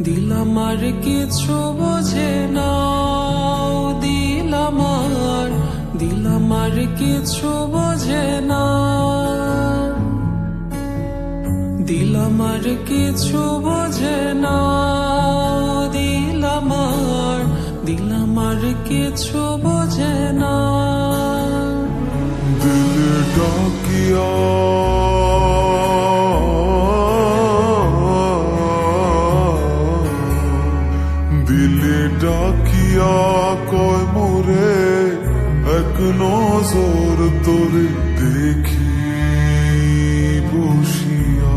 দিল আমার কিছু বোঝে না, দিল আমার কিছু বোঝে না, দিল আমার কিছু বোঝে না, দিল আমার কিছু বোঝে না। দিল ডাকিয়া দিলে ডাকিয়া কয় মোরে এক নজর তোরে দেখি বসিয়া।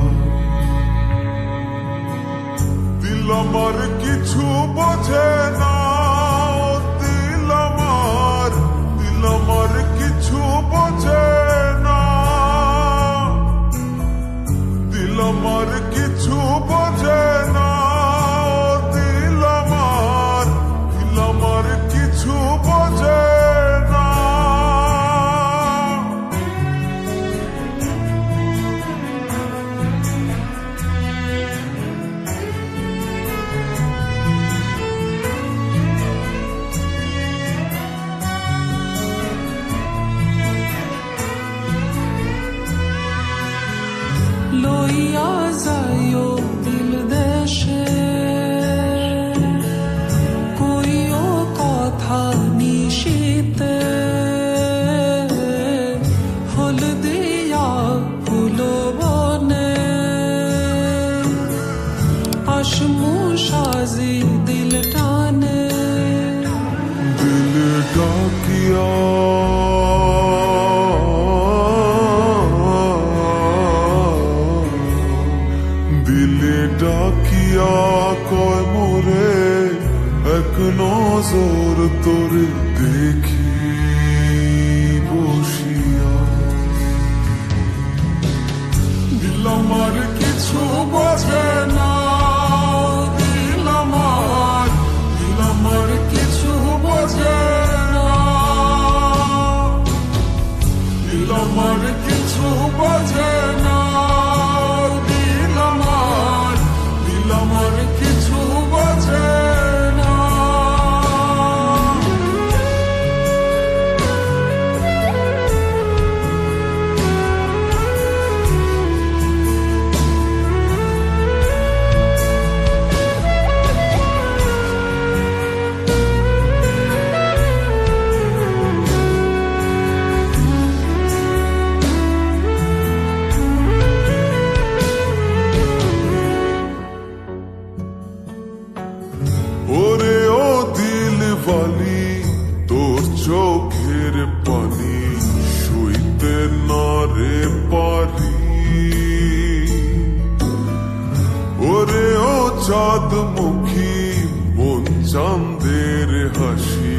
দিল আমার কিছু বোঝে না, দিল আমার কিছু বোঝে না, দিল আমার কিছু বোঝে না, দিল আমার কিছু বোঝে না। লইয়া যাইও দিল দেশে, কইও কথা নিশীতে, ফুল দিয়া ফুল বনে, আসমু সাজি দিল টানে। দিল ডাকিয়া দিলে ডাকিয়া কয় মোরে এক নজর তোরে দেখি বসিয়া। দিল আমার কিছু বোঝে না, দিল আমার কিছু বোঝে না, দিল আমার কিছু বোঝে না, আমার কিছু বোঝে না। ওরে ও দিল বালি, তোর চোখের পানি সইতে না রে পারি। ওরে ও চাঁদ মুখী মন চাঁদের হাসি,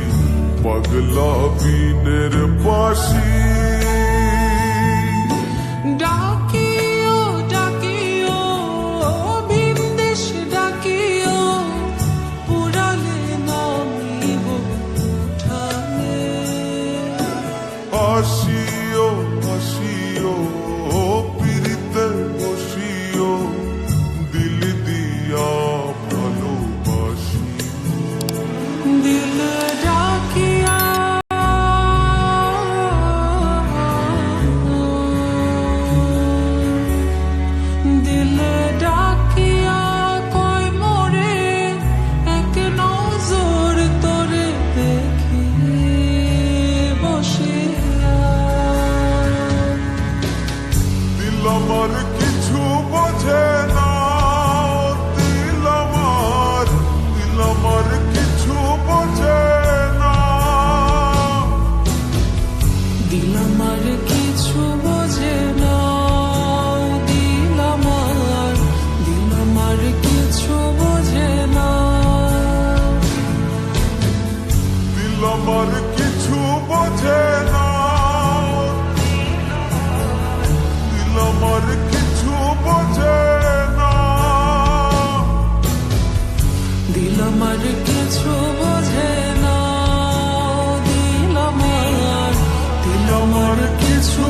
পাগলা বিনের বাসি। ডাকিও ডাকিও বিন্দেশ ডাকিও, পুরালে নামিব ঠানে। আসিও আসিও পিরিতে বসিও, দিল দিয়া ভালোবাসি। দিল ডাকিয়া দিল ডাকিয়া কয় মোরে এক নজর তোরে দেখি বসিয়া। দিল আমার কিছু বোঝে না, দিল আমার কিছু বোঝে না, দিল আমার কিছু বোঝে না, দিল আমার কিছু বোঝে না, দিল আমার কিছু বোঝে না, দিল আমার কিছু বোঝে না, দিল আমার কিছু বোঝে না, দিল আমার কিছু